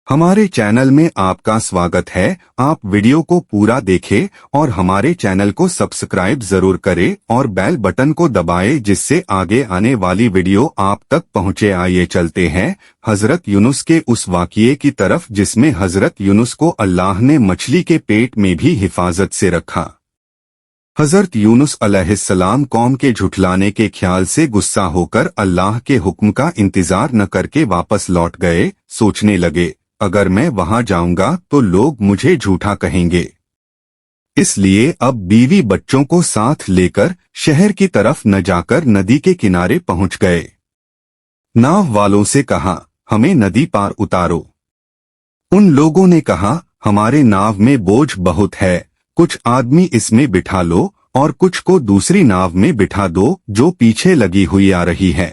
हमारे चैनल में आपका स्वागत है। आप वीडियो को पूरा देखें और हमारे चैनल को सब्सक्राइब जरूर करें और बेल बटन को दबाएं जिससे आगे आने वाली वीडियो आप तक पहुंचे। आइए चलते हैं हजरत यूनुस के उस वाक़ये की तरफ जिसमें हजरत यूनुस को अल्लाह ने मछली के पेट में भी हिफाजत से रखा। हजरत यूनुस अलैहिस्सलाम कौम के झुठलाने के ख्याल से गुस्सा होकर अल्लाह के हुक्म का इंतजार न करके वापस लौट गए। सोचने लगे, अगर मैं वहां जाऊंगा तो लोग मुझे झूठा कहेंगे, इसलिए अब बीवी बच्चों को साथ लेकर शहर की तरफ न जाकर नदी के किनारे पहुंच गए। नाव वालों से कहा, हमें नदी पार उतारो। उन लोगों ने कहा, हमारे नाव में बोझ बहुत है, कुछ आदमी इसमें बिठा लो और कुछ को दूसरी नाव में बिठा दो जो पीछे लगी हुई आ रही है।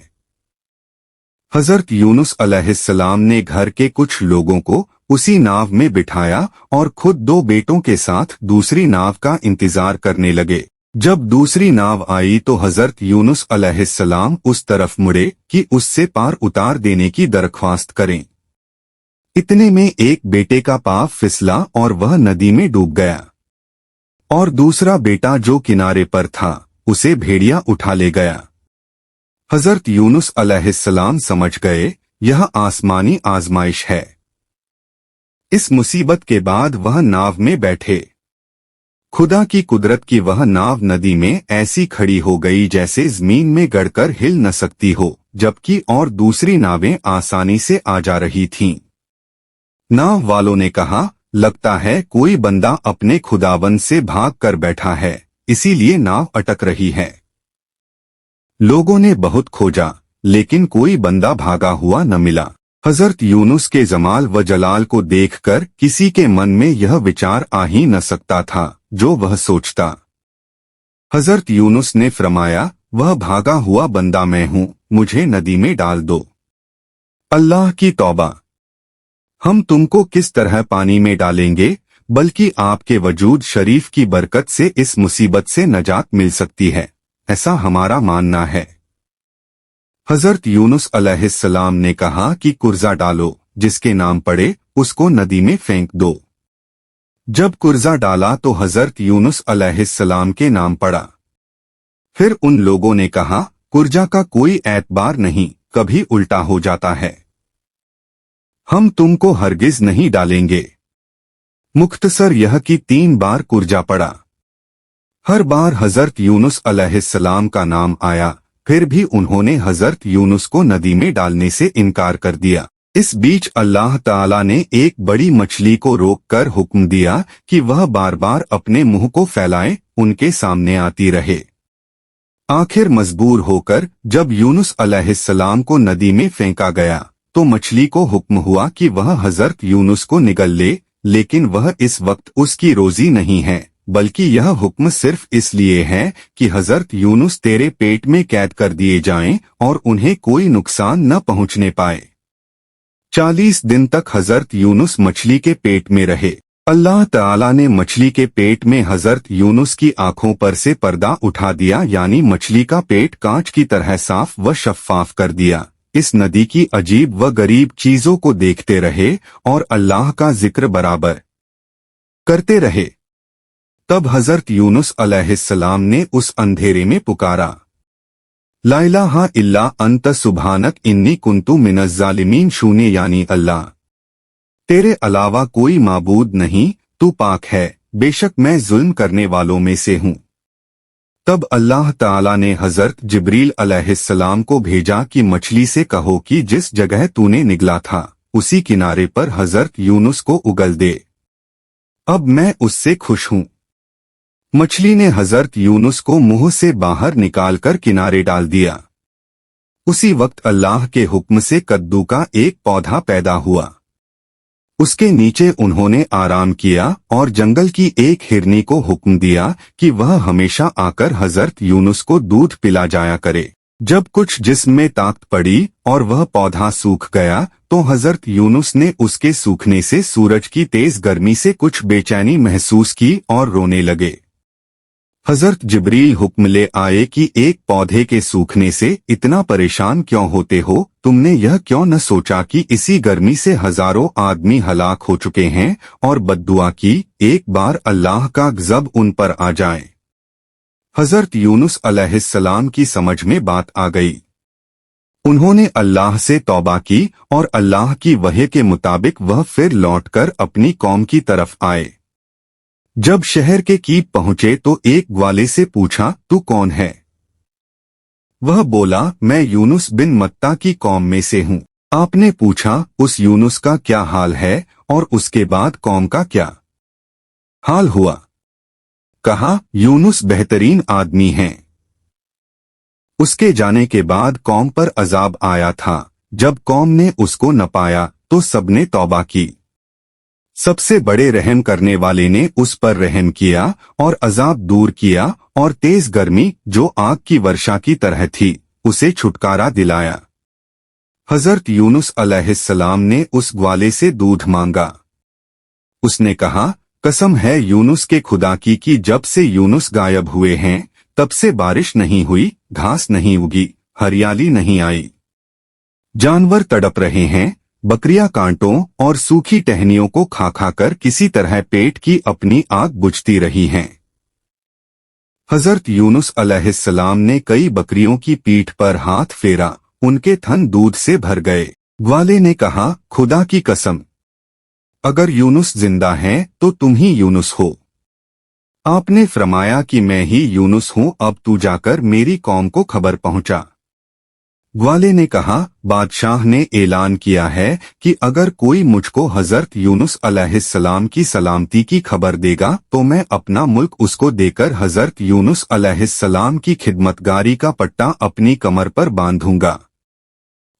हजरत यूनुस अलैहिस्सलाम ने घर के कुछ लोगों को उसी नाव में बिठाया और खुद दो बेटों के साथ दूसरी नाव का इंतजार करने लगे। जब दूसरी नाव आई तो हजरत यूनुस अलैहिस्सलाम उस तरफ मुड़े कि उससे पार उतार देने की दरख्वास्त करें। इतने में एक बेटे का पाँव फिसला और वह नदी में डूब गया और दूसरा बेटा जो किनारे पर था उसे भेड़िया उठा ले गया। हजरत यूनुस अलैहिस्सलाम समझ गए, यह आसमानी आजमाइश है। इस मुसीबत के बाद वह नाव में बैठे। खुदा की कुदरत की वह नाव नदी में ऐसी खड़ी हो गई जैसे जमीन में गड़कर हिल न सकती हो, जबकि और दूसरी नावें आसानी से आ जा रही थीं। नाव वालों ने कहा, लगता है कोई बंदा अपने खुदावंद से भाग कर बैठा है, इसीलिए नाव अटक रही है। लोगों ने बहुत खोजा लेकिन कोई बंदा भागा हुआ न मिला। हजरत यूनुस के जमाल व जलाल को देखकर किसी के मन में यह विचार आ ही न सकता था जो वह सोचता। हजरत यूनुस ने फरमाया, वह भागा हुआ बंदा मैं हूँ, मुझे नदी में डाल दो। अल्लाह की तौबा, हम तुमको किस तरह पानी में डालेंगे, बल्कि आपके वजूद शरीफ की बरकत से इस मुसीबत से नजात मिल सकती है, ऐसा हमारा मानना है। हजरत यूनुस अलैहिस्सलाम ने कहा कि कुर्जा डालो, जिसके नाम पड़े उसको नदी में फेंक दो। जब कुर्जा डाला तो हजरत यूनुस अलैहिस्सलाम के नाम पड़ा। फिर उन लोगों ने कहा, कुर्जा का कोई एतबार नहीं, कभी उल्टा हो जाता है, हम तुमको हरगिज नहीं डालेंगे। मुख्तसर यह कि 3 बार कुर्जा पड़ा। हर बार हजरत यूनुस अलैहिस्सलाम का नाम आया, फिर भी उन्होंने हजरत यूनुस को नदी में डालने से इनकार कर दिया। इस बीच अल्लाह ताला ने एक बड़ी मछली को रोककर हुक्म दिया कि वह बार बार अपने मुंह को फैलाए उनके सामने आती रहे। आखिर मजबूर होकर जब यूनुस अलैहिस्सलाम को नदी में फेंका गया तो मछली को हुक्म हुआ कि वह हजरत यूनुस को निगल ले, लेकिन वह इस वक्त उसकी रोजी नहीं है, बल्कि यह हुक्म सिर्फ इसलिए है कि हजरत यूनुस तेरे पेट में कैद कर दिए जाएं और उन्हें कोई नुकसान न पहुंचने पाए। 40 दिन तक हजरत यूनुस मछली के पेट में रहे। अल्लाह ताला ने मछली के पेट में हजरत यूनुस की आंखों पर से पर्दा उठा दिया, यानी मछली का पेट कांच की तरह साफ व शफ्फाफ कर दिया। इस नदी की अजीब व गरीब चीजों को देखते रहे और अल्लाह का जिक्र बराबर करते रहे। तब हजरत यूनुस अलैहिस्सलाम ने उस अंधेरे में पुकारा, ला इलाहा इल्ला अंत सुब्हानक इन्नी कुन्तु मिनज़ ज़ालिमीन। शून्य यानी अल्लाह, तेरे अलावा कोई माबूद नहीं, तू पाक है, बेशक मैं जुल्म करने वालों में से हूँ। तब अल्लाह ताला ने हजरत जिब्रील अलैहिस्सलाम को भेजा कि मछली से कहो कि जिस जगह तूने निगला था उसी किनारे पर हजरत यूनुस को उगल दे, अब मैं उससे खुश हूँ। मछली ने हजरत यूनुस को मुंह से बाहर निकालकर किनारे डाल दिया। उसी वक्त अल्लाह के हुक्म से कद्दू का एक पौधा पैदा हुआ। उसके नीचे उन्होंने आराम किया और जंगल की एक हिरनी को हुक्म दिया कि वह हमेशा आकर हजरत यूनुस को दूध पिला जाया करे। जब कुछ जिस्म में ताकत पड़ी और वह पौधा सूख गया तो हजरत यूनुस ने उसके सूखने से सूरज की तेज गर्मी से कुछ बेचैनी महसूस की और रोने लगे। हजरत जिब्रील हुक्म ले आए कि एक पौधे के सूखने से इतना परेशान क्यों होते हो? तुमने यह क्यों न सोचा कि इसी गर्मी से हजारों आदमी हलाक हो चुके हैं और बद्दुआ की एक बार अल्लाह का गज़ब उन पर आ जाए। हजरत यूनुस अलैहिस्सलाम की समझ में बात आ गई। उन्होंने अल्लाह से तौबा की और अल्लाह की वही के मुताबिक वह फिर लौटकर अपनी कौम की तरफ आए। जब शहर के कीप पहुंचे तो एक ग्वाले से पूछा, तू कौन है? वह बोला, मैं यूनुस बिन मत्ता की कौम में से हूँ। आपने पूछा, उस यूनुस का क्या हाल है और उसके बाद कौम का क्या हाल हुआ? कहा, यूनुस बेहतरीन आदमी हैं। उसके जाने के बाद कौम पर अजाब आया था। जब कौम ने उसको न पाया तो सबने तौबा की। सबसे बड़े रहम करने वाले ने उस पर रहम किया और अजाब दूर किया और तेज गर्मी जो आग की वर्षा की तरह थी उसे छुटकारा दिलाया। हजरत यूनुस अलैहिस्सलाम ने उस ग्वाले से दूध मांगा। उसने कहा, कसम है यूनुस के खुदा की कि जब से यूनुस गायब हुए हैं तब से बारिश नहीं हुई, घास नहीं उगी, हरियाली नहीं आई। जानवर तड़प रहे हैं, बकरियां कांटों और सूखी टहनियों को खा खा कर किसी तरह पेट की अपनी आग बुझती रही हैं। हजरत यूनुस अलैहिस्सलाम ने कई बकरियों की पीठ पर हाथ फेरा, उनके थन दूध से भर गए। ग्वाले ने कहा, खुदा की कसम, अगर यूनुस जिंदा हैं तो तुम ही यूनुस हो। आपने फरमाया कि मैं ही यूनुस हूँ, अब तू जाकर मेरी कौम को खबर पहुंचा। ग्वाले ने कहा, बादशाह ने ऐलान किया है कि अगर कोई मुझको हजरत यूनुस अलैहिस्सलाम की सलामती की खबर देगा तो मैं अपना मुल्क उसको देकर हजरत यूनुस अलैहिस्सलाम की खिदमतगारी का पट्टा अपनी कमर पर बांधूंगा।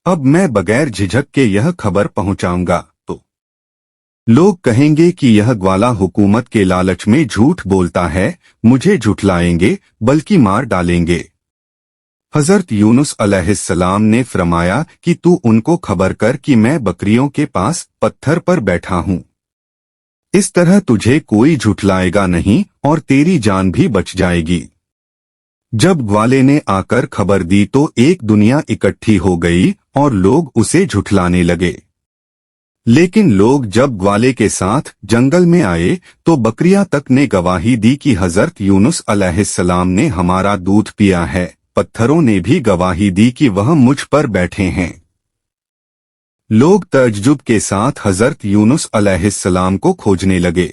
अब मैं बगैर झिझक के यह खबर पहुंचाऊंगा तो लोग कहेंगे कि यह ग्वाला हुकूमत के लालच में झूठ बोलता है, मुझे झुठलाएंगे बल्कि मार डालेंगे। हजरत यूनुस अलैहिस्सलाम ने फरमाया कि तू उनको खबर कर कि मैं बकरियों के पास पत्थर पर बैठा हूँ। इस तरह तुझे कोई झुठलाएगा नहीं और तेरी जान भी बच जाएगी। जब ग्वाले ने आकर खबर दी तो एक दुनिया इकट्ठी हो गई और लोग उसे झुठलाने लगे। लेकिन लोग जब ग्वाले के साथ जंगल में आए तो बकरियां तक ने गवाही दी कि हजरत यूनुस अलैहिस्सलाम ने हमारा दूध पिया है। पत्थरों ने भी गवाही दी कि वह मुझ पर बैठे हैं। लोग तअज्जुब के साथ हजरत यूनुस अलैहिस्सलाम को खोजने लगे।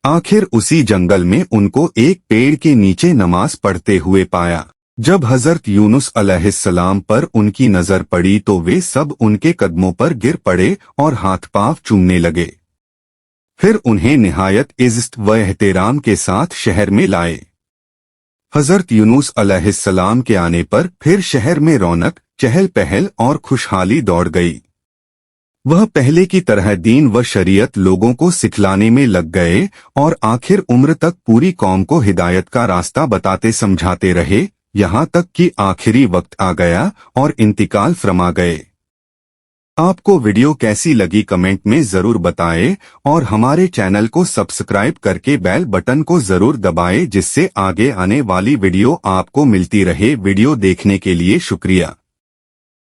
आखिर उसी जंगल में उनको एक पेड़ के नीचे नमाज पढ़ते हुए पाया। जब हजरत यूनुस अलैहिस्सलाम पर उनकी नजर पड़ी तो वे सब उनके कदमों पर गिर पड़े और हाथ पांव चूमने लगे। फिर उन्हें निहायत इज्जत व एहतराम के साथ शहर में लाए। हजरत यूनुस अलैहिस्सलाम के आने पर फिर शहर में रौनक, चहल पहल और खुशहाली दौड़ गई। वह पहले की तरह दीन व शरीयत लोगों को सिखलाने में लग गए और आखिर उम्र तक पूरी कौम को हिदायत का रास्ता बताते समझाते रहे, यहाँ तक कि आखिरी वक्त आ गया और इंतकाल फरमा गए। आपको वीडियो कैसी लगी कमेंट में जरूर बताएं और हमारे चैनल को सब्सक्राइब करके बेल बटन को जरूर दबाएं जिससे आगे आने वाली वीडियो आपको मिलती रहे। वीडियो देखने के लिए शुक्रिया।